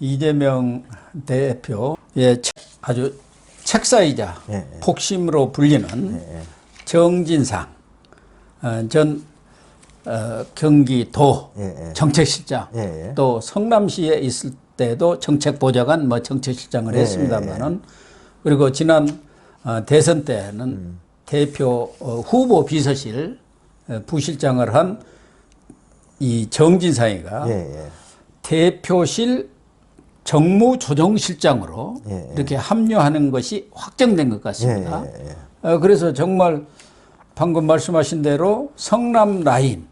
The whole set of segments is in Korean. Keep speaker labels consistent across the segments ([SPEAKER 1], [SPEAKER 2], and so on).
[SPEAKER 1] 이재명 대표의 아주 책사이자 폭심으로 불리는 정진상 전 경기도 정책실장 또 성남시에 있을 때도 정책보좌관 정책실장을 했습니다만은 그리고 지난 대선 때는 대표 후보 비서실 부실장을 한 이 정진상이가 대표실 정무조정실장으로 이렇게 합류하는 것이 확정된 것 같습니다. 그래서 정말 방금 말씀하신 대로 성남 라인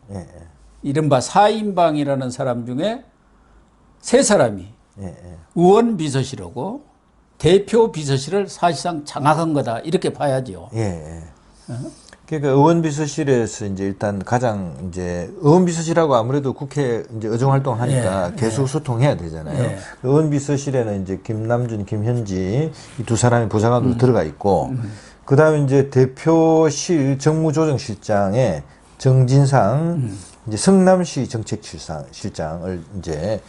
[SPEAKER 1] 이른바 4인방이라는 사람 중에 세 사람이 의원 비서실하고 대표 비서실을 사실상 장악한 거다 이렇게 봐야죠.
[SPEAKER 2] 그러니까 의원 비서실에서 이제 일단 가장 이제 의원 비서실하고 아무래도 국회 이제 의정 활동하니까 계속 소통해야 되잖아요. 의원 비서실에는 이제 김남준, 김현지 이 두 사람이 보좌관으로 들어가 있고, 그 다음에 이제 대표실 정무조정실장에 정진상 이제 성남시 정책실장을 이제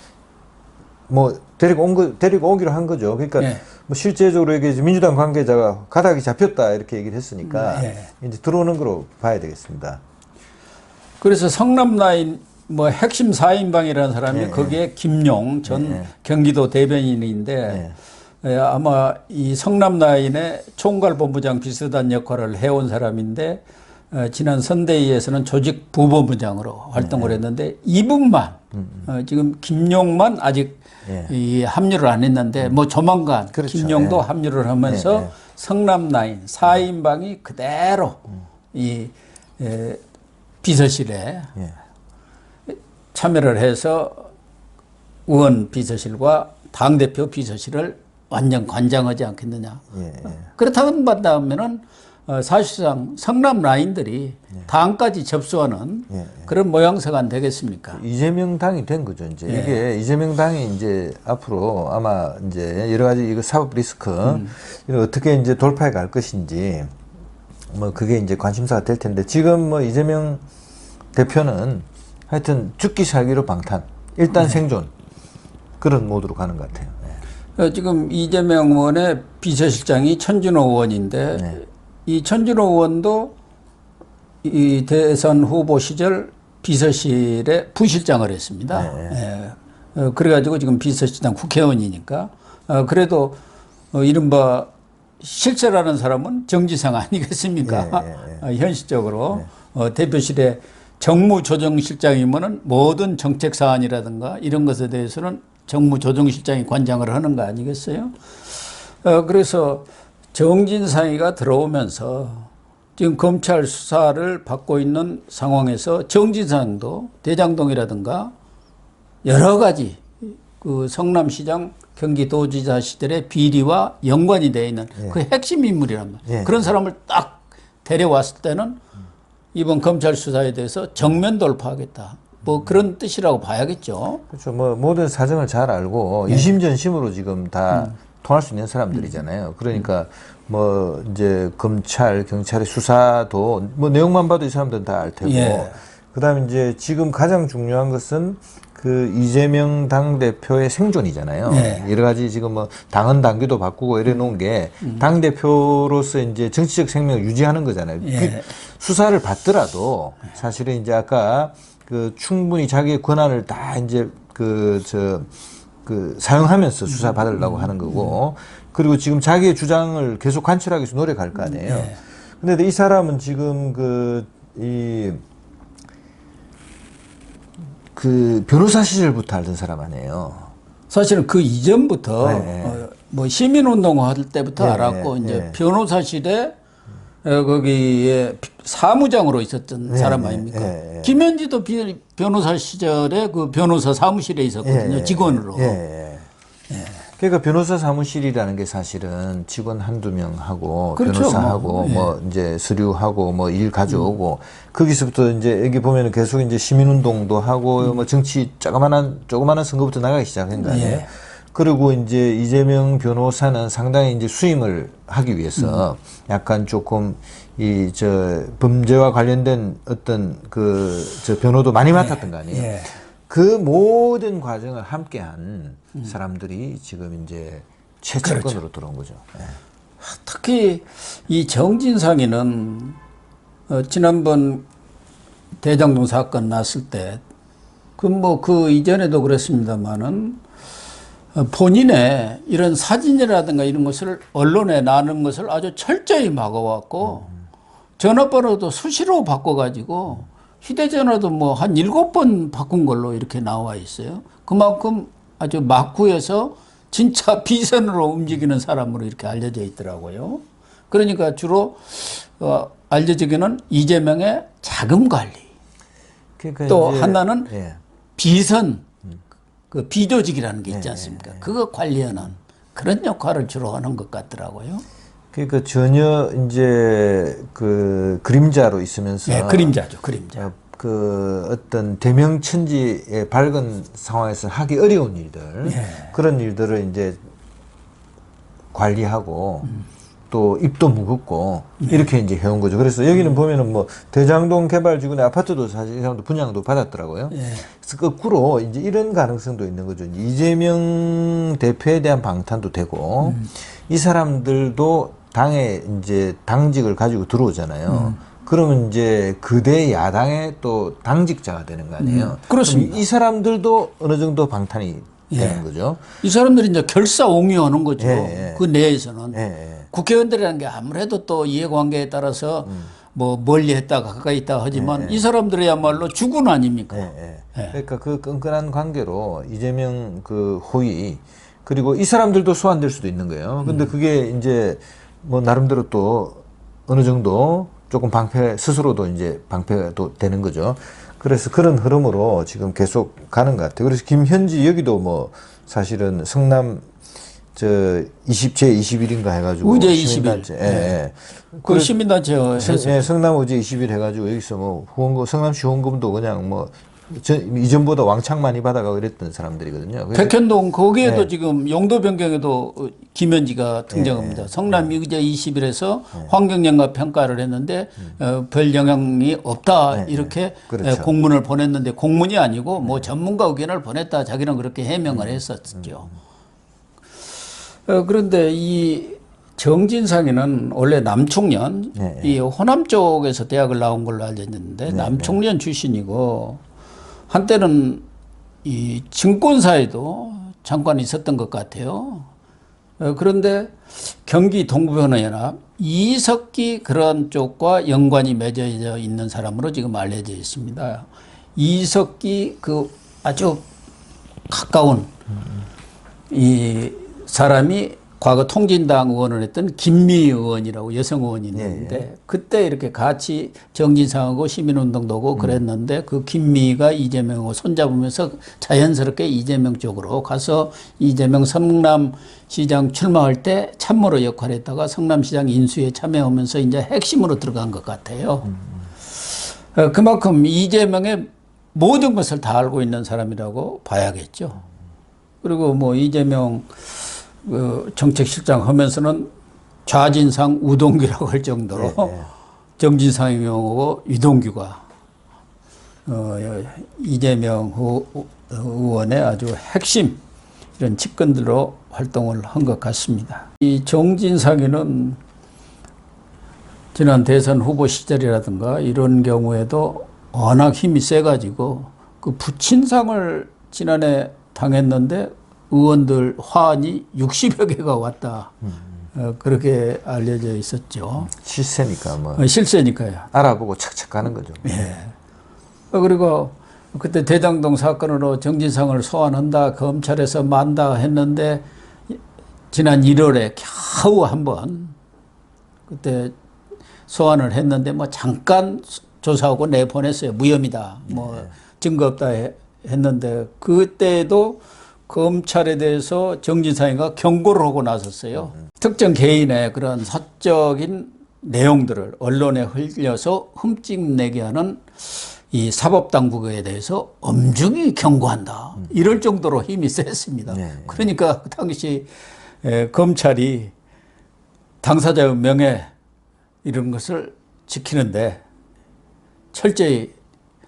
[SPEAKER 2] 뭐 데리고 오기로 한 거죠. 그러니까 뭐 실제적으로 이게 민주당 관계자가 가닥이 잡혔다 이렇게 얘기를 했으니까 이제 들어오는 거로 봐야 되겠습니다.
[SPEAKER 1] 그래서 성남 라인 핵심 4인방이라는 사람이 거기에 김용 전 경기도 대변인인데 아마 이 성남 라인의 총괄본부장 비서단 역할을 해온 사람인데 지난 선대위에서는 조직 부본부장으로 활동을 했는데 이분만 지금 김용만 아직 이 합류를 안 했는데 조만간
[SPEAKER 2] 그렇죠.
[SPEAKER 1] 김용도 합류를 하면서 성남 라인 4인방이 그대로 이 비서실에 참여를 해서 의원 비서실과 당대표 비서실을 완전 관장하지 않겠느냐. 그렇다고 한다면은 사실상 성남 라인들이 당까지 접수하는 그런 모양새가 안 되겠습니까?
[SPEAKER 2] 이재명 당이 된 거죠, 이제. 이게 이재명 당이 이제 앞으로 아마 이제 여러 가지 이거 사법 리스크, 이걸 어떻게 이제 돌파해 갈 것인지, 그게 이제 관심사가 될 텐데, 지금 이재명 대표는 하여튼 죽기 살기로 방탄, 일단 생존, 그런 모드로 가는 것 같아요.
[SPEAKER 1] 지금 이재명 의원의 비서실장이 천준호 의원인데, 이 천준호 의원도 이 대선 후보 시절 비서실에 부실장을 했습니다. 그래가지고 지금 비서실장 국회의원이니까. 그래도 이른바 실세라는 사람은 정진상 아니겠습니까? 현실적으로 대표실에 정무조정실장이면은 모든 정책 사안이라든가 이런 것에 대해서는 정무조정실장이 관장을 하는 거 아니겠어요? 그래서 정진상이가 들어오면서 지금 검찰 수사를 받고 있는 상황에서 정진상도 대장동이라든가 여러 가지 그 성남시장 경기도지사 시절의 비리와 연관이 되어 있는 그 핵심 인물이란 말이에요. 그런 사람을 딱 데려왔을 때는 이번 검찰 수사에 대해서 정면 돌파하겠다. 그런 뜻이라고 봐야겠죠.
[SPEAKER 2] 그렇죠. 모든 사정을 잘 알고 이심전심으로 지금 다 통할 수 있는 사람들이잖아요. 그러니까 이제 검찰, 경찰의 수사도 내용만 봐도 이 사람들은 다 알 테고. 그다음에 이제 지금 가장 중요한 것은 그 이재명 당대표의 생존이잖아요. 여러 가지 지금 당헌 당규도 바꾸고 이래 놓은 게 당대표로서 이제 정치적 생명을 유지하는 거잖아요. 수사를 받더라도 사실은 이제 아까 충분히 자기의 권한을 다 이제 사용하면서 수사 받으려고 하는 거고, 그리고 지금 자기의 주장을 계속 관철하기 위해서 노력할 거 아니에요. 근데 이 사람은 지금 변호사 시절부터 알던 사람 아니에요.
[SPEAKER 1] 사실은 그 이전부터 시민운동 할 때부터 알았고 이제 변호사실에 거기에 사무장으로 있었던 사람 아닙니까? 김현지도 변호사 시절에 그 변호사 사무실에 있었거든요. 직원으로.
[SPEAKER 2] 그러니까 변호사 사무실이라는 게 사실은 직원 한두 명 하고,
[SPEAKER 1] 그렇죠.
[SPEAKER 2] 변호사하고 이제 서류하고 일 가져오고, 거기서부터 이제 여기 보면은 계속 이제 시민운동도 하고 정치 조그마한 선거부터 나가기 시작한 거 아니에요? 그리고 이제 이재명 변호사는 상당히 이제 수임을 하기 위해서 약간 조금 범죄와 관련된 어떤 변호도 많이 맡았던 거 아니에요? 그 모든 과정을 함께한 사람들이 지금 이제 최측근으로
[SPEAKER 1] 그렇죠.
[SPEAKER 2] 들어온 거죠. 예.
[SPEAKER 1] 특히 이 정진상이는 지난번 대장동 사건 났을 때 그 이전에도 그랬습니다만은 본인의 이런 사진이라든가 이런 것을 언론에 나는 것을 아주 철저히 막아왔고 전화번호도 수시로 바꿔가지고 휴대전화도 뭐 한 7번 바꾼 걸로 이렇게 나와 있어요. 그만큼 아주 막구해서 진짜 비선으로 움직이는 사람으로 이렇게 알려져 있더라고요. 그러니까 주로 알려지기는 이재명의 자금 관리.
[SPEAKER 2] 그러니까
[SPEAKER 1] 또
[SPEAKER 2] 이제,
[SPEAKER 1] 하나는
[SPEAKER 2] 예.
[SPEAKER 1] 비선, 그 비조직이라는 게 있지 않습니까? 그거 관리하는 그런 역할을 주로 하는 것 같더라고요.
[SPEAKER 2] 그러니까 전혀 이제 그 그림자로 있으면서
[SPEAKER 1] 네, 그림자죠, 그림자.
[SPEAKER 2] 그 어떤 대명천지의 밝은 상황에서 하기 어려운 일들 그런 일들을 이제 관리하고 또 입도 무겁고 이렇게 이제 해온 거죠. 그래서 여기는 보면은 뭐 대장동 개발 주변에 아파트도 사실 이 사람도 분양도 받았더라고요. 그래서 거꾸로 이제 이런 가능성도 있는 거죠. 이재명 대표에 대한 방탄도 되고 이 사람들도 당에 이제 당직을 가지고 들어오잖아요. 그러면 이제 그대 야당의 또 당직자가 되는 거 아니에요.
[SPEAKER 1] 그렇습니다.
[SPEAKER 2] 이 사람들도 어느 정도 방탄이 되는 거죠.
[SPEAKER 1] 이 사람들이 이제 결사옹위하는 거죠.
[SPEAKER 2] 예, 예.
[SPEAKER 1] 그 내에서는.
[SPEAKER 2] 예, 예.
[SPEAKER 1] 국회의원들이라는 게 아무래도 또 이해관계에 따라서 뭐 멀리 했다가 가까이 있다 하지만 이 사람들이야말로 주군 아닙니까?
[SPEAKER 2] 그러니까 그 끈끈한 관계로 이재명 그 호의 그리고 이 사람들도 소환될 수도 있는 거예요. 근데 그게 이제 뭐 나름대로 또 어느 정도 조금 방패 스스로도 이제 방패도 되는 거죠. 그래서 그런 흐름으로 지금 계속 가는 것 같아요. 그래서 김현지 여기도 뭐 사실은 성남 제 21인가 해가지고
[SPEAKER 1] 의제
[SPEAKER 2] 시민단체,
[SPEAKER 1] 21. 그 시민단체
[SPEAKER 2] 예, 성남 의제 21 해가지고 여기서 뭐 후원금 성남시 후원금도 그냥 뭐 이전보다 왕창 많이 받아가고 이랬던 사람들이거든요. 그래서
[SPEAKER 1] 백현동 거기에도 지금 용도 변경에도 김현지가 등장합니다. 성남 의제 21에서 환경영향 평가를 했는데 별 영향이 없다 이렇게
[SPEAKER 2] 그렇죠.
[SPEAKER 1] 공문을 보냈는데 공문이 아니고 뭐 전문가 의견을 보냈다 자기는 그렇게 해명을 했었죠. 그런데 이 정진상이는 원래 남총련, 이 호남 쪽에서 대학을 나온 걸로 알려졌는데 남총련 출신이고 한때는 이 증권사에도 잠깐 있었던 것 같아요. 그런데 경기 동부변호연합 이석기 그런 쪽과 연관이 맺어져 있는 사람으로 지금 알려져 있습니다. 이석기 그 아주 가까운 이 사람이 과거 통진당 의원을 했던 김미 의원이라고 여성 의원이 있는데 그때 이렇게 같이 정진상하고 시민운동도 하고 그랬는데 그 김미가 이재명하고 손잡으면서 자연스럽게 이재명 쪽으로 가서 이재명 성남시장 출마할 때 참모로 역할했다가 성남시장 인수에 참여하면서 이제 핵심으로 들어간 것 같아요. 그만큼 이재명의 모든 것을 다 알고 있는 사람이라고 봐야겠죠. 그리고 뭐 이재명 정책실장 하면서는 좌진상 우동규라고 할 정도로 정진상의 경우고 유동규가 이재명 의원의 아주 핵심 이런 측근들로 활동을 한 것 같습니다. 이 정진상이는 지난 대선 후보 시절이라든가 이런 경우에도 워낙 힘이 세가지고 그 부친상을 지난해 당했는데 의원들 화환이 60여 개가 왔다. 그렇게 알려져 있었죠.
[SPEAKER 2] 실세니까 뭐.
[SPEAKER 1] 실세니까요.
[SPEAKER 2] 알아보고 착착 가는 거죠.
[SPEAKER 1] 예. 그리고 그때 대장동 사건으로 정진상을 소환한다, 검찰에서 만다 했는데 지난 1월에 겨우 한번 그때 소환을 했는데 뭐 잠깐 조사하고 내보냈어요. 무혐의다. 뭐 증거 없다 했는데 그때도 검찰에 대해서 정진상이가 경고를 하고 나섰어요. 특정 개인의 그런 사적인 내용들을 언론에 흘려서 흠집내게 하는 이 사법당국에 대해서 엄중히 경고한다. 이럴 정도로 힘이 셌습니다. 그러니까 그 당시 검찰이 당사자의 명예 이런 것을 지키는데 철저히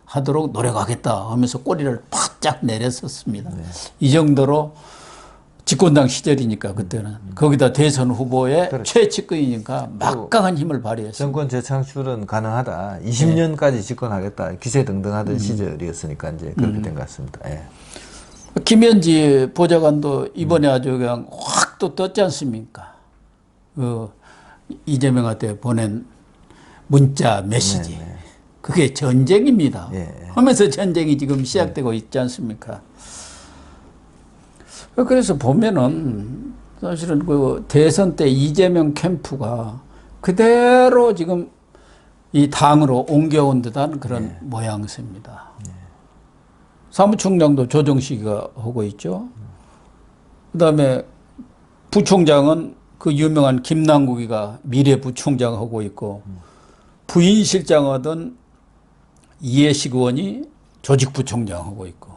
[SPEAKER 1] 하도록 노력하겠다 하면서 꼬리를 팍 바짝 내렸었습니다. 이 정도로 집권당 시절이니까 그때는 거기다 대선 후보의
[SPEAKER 2] 그렇죠.
[SPEAKER 1] 최측근이니까 막강한 힘을 발휘했습니다.
[SPEAKER 2] 정권 재창출은 가능하다. 20년까지 집권하겠다. 기세등등하던 시절이었으니까 이제 그렇게 된 것 같습니다. 예.
[SPEAKER 1] 김현지 보좌관도 이번에 아주 그냥 확 또 떴지 않습니까? 이재명한테 보낸 문자 메시지. 그게 전쟁입니다. 하면서 전쟁이 지금 시작되고 있지 않습니까? 그래서 보면은 사실은 그 대선 때 이재명 캠프가 그대로 지금 이 당으로 옮겨온 듯한 그런 모양새입니다. 사무총장도 조정식이가 하고 있죠. 그다음에 부총장은 그 유명한 김남국이가 미래부총장 하고 있고 부인실장 하던 이해식 의원이 조직부총장 하고 있고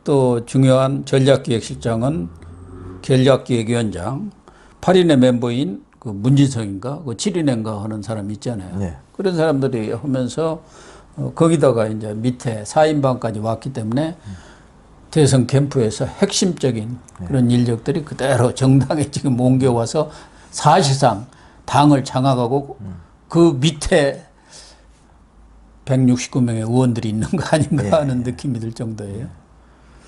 [SPEAKER 1] 또 중요한 전략기획실장은 전략기획위원장 8인의 멤버인 그 문진성인가 그 7인인가 하는 사람이 있잖아요.
[SPEAKER 2] 네.
[SPEAKER 1] 그런 사람들이 하면서 거기다가 이제 밑에 4인방까지 왔기 때문에 대선 캠프에서 핵심적인 그런 인력들이 그대로 정당에 지금 옮겨와서 사실상 당을 장악하고 그 밑에 169명의 의원들이 있는 거 아닌가 하는 느낌이 들 정도예요.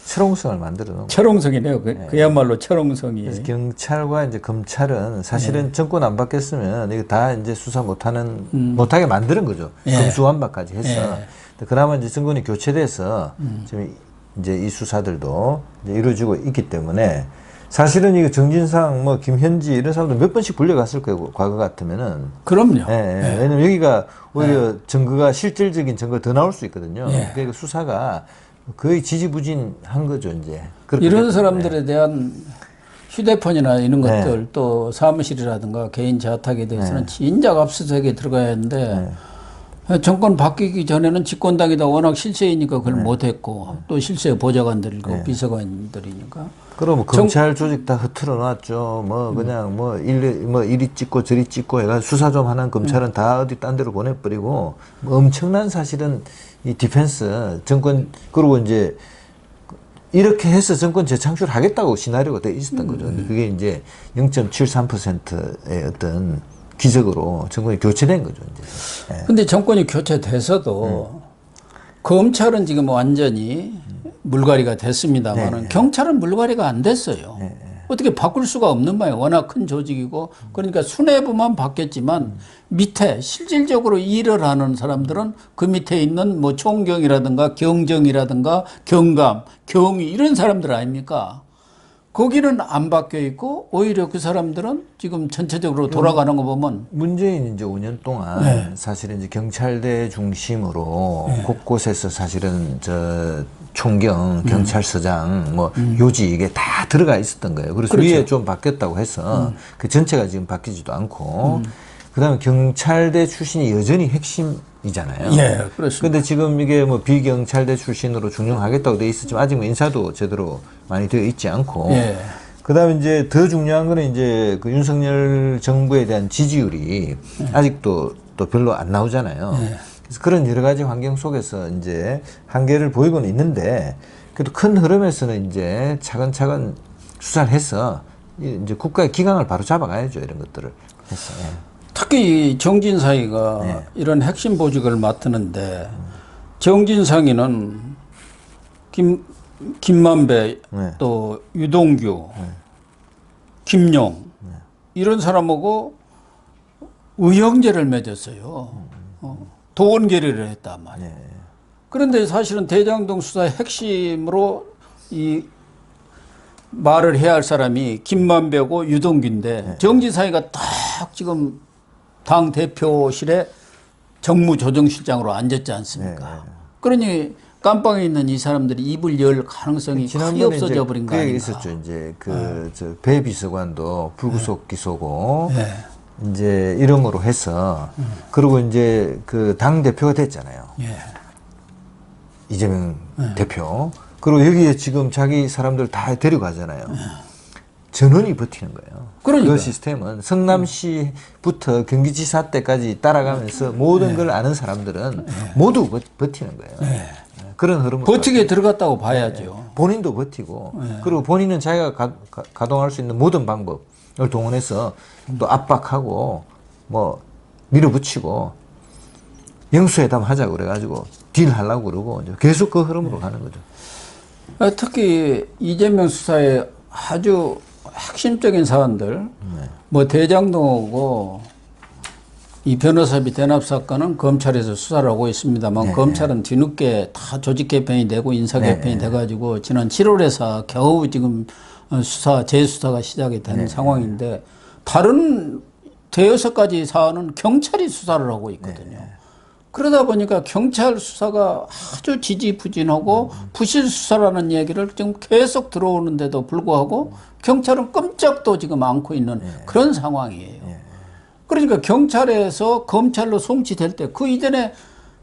[SPEAKER 2] 철옹성을 만들어 놓은
[SPEAKER 1] 철옹성이네요. 그야말로 철옹성이.
[SPEAKER 2] 그래서 경찰과 이제 검찰은 사실은 정권 안 바뀌었으면 이거 다 이제 수사 못하게 만드는 거죠. 금수완박까지 해서. 그나마 이제 정권이 교체돼서 지금 이제 이 수사들도 이제 이루어지고 있기 때문에 사실은 이거 정진상 뭐 김현지 이런 사람들 몇 번씩 불려갔을 거예요. 과거 같으면은.
[SPEAKER 1] 그럼요.
[SPEAKER 2] 왜냐면 여기가 오히려 증거가 실질적인 증거가 더 나올 수 있거든요. 그러니까 수사가 거의 지지부진한 거죠, 이제.
[SPEAKER 1] 이런 사람들에 대한 휴대폰이나 이런 것들 또 사무실이라든가 개인 자택에 대해서는 진작 압수수색에 들어가야 하는데 정권 바뀌기 전에는 집권당이다 워낙 실세이니까 그걸 못했고 또 실세 보좌관들이고 비서관들이니까.
[SPEAKER 2] 그럼 뭐 검찰 조직 다 흐트러 놨죠. 뭐 그냥 뭐 이리 찍고 저리 찍고 해가 수사 좀 하는 검찰은 다 어디 딴 데로 보내버리고 뭐 엄청난 사실은 이 디펜스 정권 그리고 이제 이렇게 해서 정권 재창출하겠다고 시나리오가 돼 있었던 거죠. 근데 그게 이제 0.73%의 어떤 기적으로 정권이 교체된 거죠. 이제.
[SPEAKER 1] 근데 정권이 교체돼서도 검찰은 지금 완전히 물갈이가 됐습니다만 경찰은 물갈이가 안 됐어요. 어떻게 바꿀 수가 없는 거예요. 워낙 큰 조직이고 그러니까 수뇌부만 바뀌었지만 밑에 실질적으로 일을 하는 사람들은 그 밑에 있는 뭐 총경이라든가 경정이라든가 경감, 경위 이런 사람들 아닙니까? 거기는 안 바뀌어 있고 오히려 그 사람들은 지금 전체적으로 돌아가는 거 보면
[SPEAKER 2] 문재인 이제 5년 동안 사실은 이제 경찰대 중심으로 곳곳에서 사실은 저 총경, 경찰서장, 뭐 요지 이게 다 들어가 있었던 거예요. 그래서
[SPEAKER 1] 그렇죠.
[SPEAKER 2] 위에 좀 바뀌었다고 해서 그 전체가 지금 바뀌지도 않고 그다음에 경찰대 출신이 여전히 핵심이잖아요.
[SPEAKER 1] 예, 그렇습니다.
[SPEAKER 2] 근데 지금 이게 뭐 비경찰대 출신으로 중용하겠다고 돼 있었지만 아직 뭐 인사도 제대로 많이 되어 있지 않고. 그다음에 이제 더 중요한 거는 이제 그 윤석열 정부에 대한 지지율이 아직도 또 별로 안 나오잖아요. 그래서 그런 여러 가지 환경 속에서 이제 한계를 보이고는 있는데 그래도 큰 흐름에서는 이제 차근차근 수사를 해서 이제 국가의 기강을 바로 잡아가야죠. 이런 것들을 해서.
[SPEAKER 1] 특히 정진상이가 이런 핵심 보직을 맡는데 정진상이는 김만배 또 유동규 김용 이런 사람하고 의형제를 맺었어요. 도원 결의를 했단 말이에요. 그런데 사실은 대장동 수사의 핵심으로 이 말을 해야 할 사람이 김만배고 유동규인데 정진상이가 딱 지금 당 대표실에 정무조정실장으로 앉았지 않습니까? 그러니 깜빵에 있는 이 사람들이 입을 열 가능성이 거의 없어져 버린 거 아닌가?
[SPEAKER 2] 있었죠. 이제 저 배 비서관도 불구속 기소고 이제 이름으로 해서 그리고 이제 그 당 대표가 됐잖아요. 이재명 대표. 그리고 여기에 지금 자기 사람들 다 데려가잖아요. 전원이 버티는 거예요.
[SPEAKER 1] 그러니까.
[SPEAKER 2] 그 시스템은 성남시부터 경기지사 때까지 따라가면서 모든 걸 아는 사람들은 모두 버티는 거예요. 그런 흐름을
[SPEAKER 1] 버티게 들어갔다고 봐야죠.
[SPEAKER 2] 본인도 버티고 그리고 본인은 자기가 가동할 수 있는 모든 방법을 동원해서 또 압박하고 뭐 밀어붙이고 영수회담 하자고 그래가지고 딜하려고 그러고 이제 계속 그 흐름으로 가는 거죠.
[SPEAKER 1] 특히 이재명 수사의 아주 핵심적인 사안들, 뭐 대장동하고 이 변호사비 대납 사건은 검찰에서 수사를 하고 있습니다만 검찰은 뒤늦게 다 조직 개편이 되고 인사 개편이 돼가지고 지난 7월에서 겨우 지금 재수사가 시작이 된 상황인데 다른 대여섯 가지 사안은 경찰이 수사를 하고 있거든요. 그러다 보니까 경찰 수사가 아주 지지부진하고 부실 수사라는 얘기를 지금 계속 들어오는데도 불구하고 경찰은 꼼짝도 지금 않고 있는 그런 상황이에요. 그러니까 경찰에서 검찰로 송치될 때 그 이전에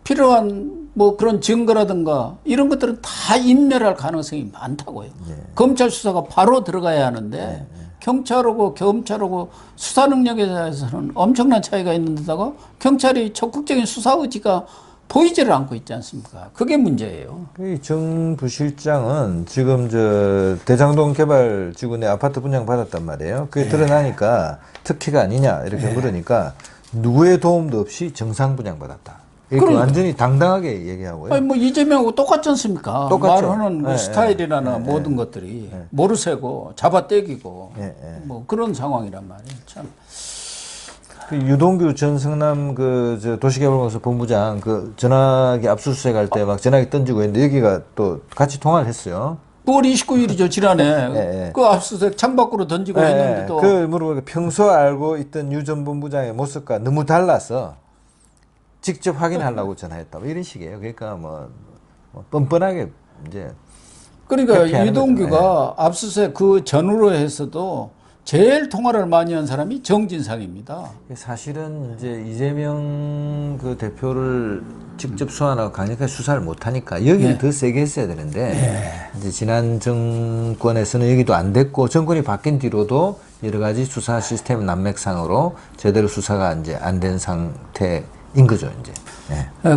[SPEAKER 1] 필요한 뭐 그런 증거라든가 이런 것들은 다 인멸할 가능성이 많다고요. 검찰 수사가 바로 들어가야 하는데 경찰하고 검찰하고 수사 능력에 대해서는 엄청난 차이가 있는데다가 경찰이 적극적인 수사 의지가 보이지를 않고 있지 않습니까? 그게 문제예요.
[SPEAKER 2] 정 부실장은 지금 저 대장동 개발지구내 아파트 분양 받았단 말이에요. 그게 드러나니까 특혜가 아니냐 이렇게 물으니까 누구의 도움도 없이 정상 분양 받았다. 이렇게 완전히 당당하게 얘기하고요.
[SPEAKER 1] 아니 뭐 이재명하고 똑같지 않습니까?
[SPEAKER 2] 똑같죠.
[SPEAKER 1] 말하는 그 스타일이나 모든 것들이 모르쇠고 잡아떼기고 뭐 그런 상황이란 말이에요. 참.
[SPEAKER 2] 그 유동규 전 성남 저 도시개발공사 본부장 그 전화기 압수수색 할 때 막 전화기 던지고 있는데 여기가 또 같이 통화를 했어요.
[SPEAKER 1] 9월 29일이죠 지난해. 그 압수수색 창밖으로 던지고 했는데도.
[SPEAKER 2] 그 물어보니까 평소 알고 있던 유 전 본부장의 모습과 너무 달라서 직접 확인하려고 전화했다. 뭐 이런 식이에요. 그러니까 뭐 뻔뻔하게 이제.
[SPEAKER 1] 그러니까 유동규가 압수수색 그 전후로 해서도 제일 통화를 많이 한 사람이 정진상입니다.
[SPEAKER 2] 사실은 이제 이재명 그 대표를 직접 소환하고 강력하게 수사를 못하니까 여기를 더 세게 했어야 되는데 이제 지난 정권에서는 여기도 안 됐고 정권이 바뀐 뒤로도 여러 가지 수사 시스템 난맥상으로 제대로 수사가 이제 안 된 상태인 거죠, 이제.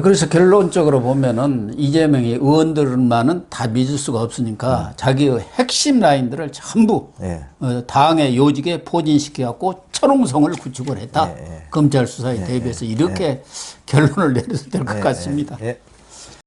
[SPEAKER 1] 그래서 결론적으로 보면은 이재명이 의원들만은 다 믿을 수가 없으니까 자기의 핵심 라인들을 전부 당의 요직에 포진시켜갖고 철옹성을 구축을 했다. 검찰 수사에 대비해서 이렇게 결론을 내려도 될 것 같습니다.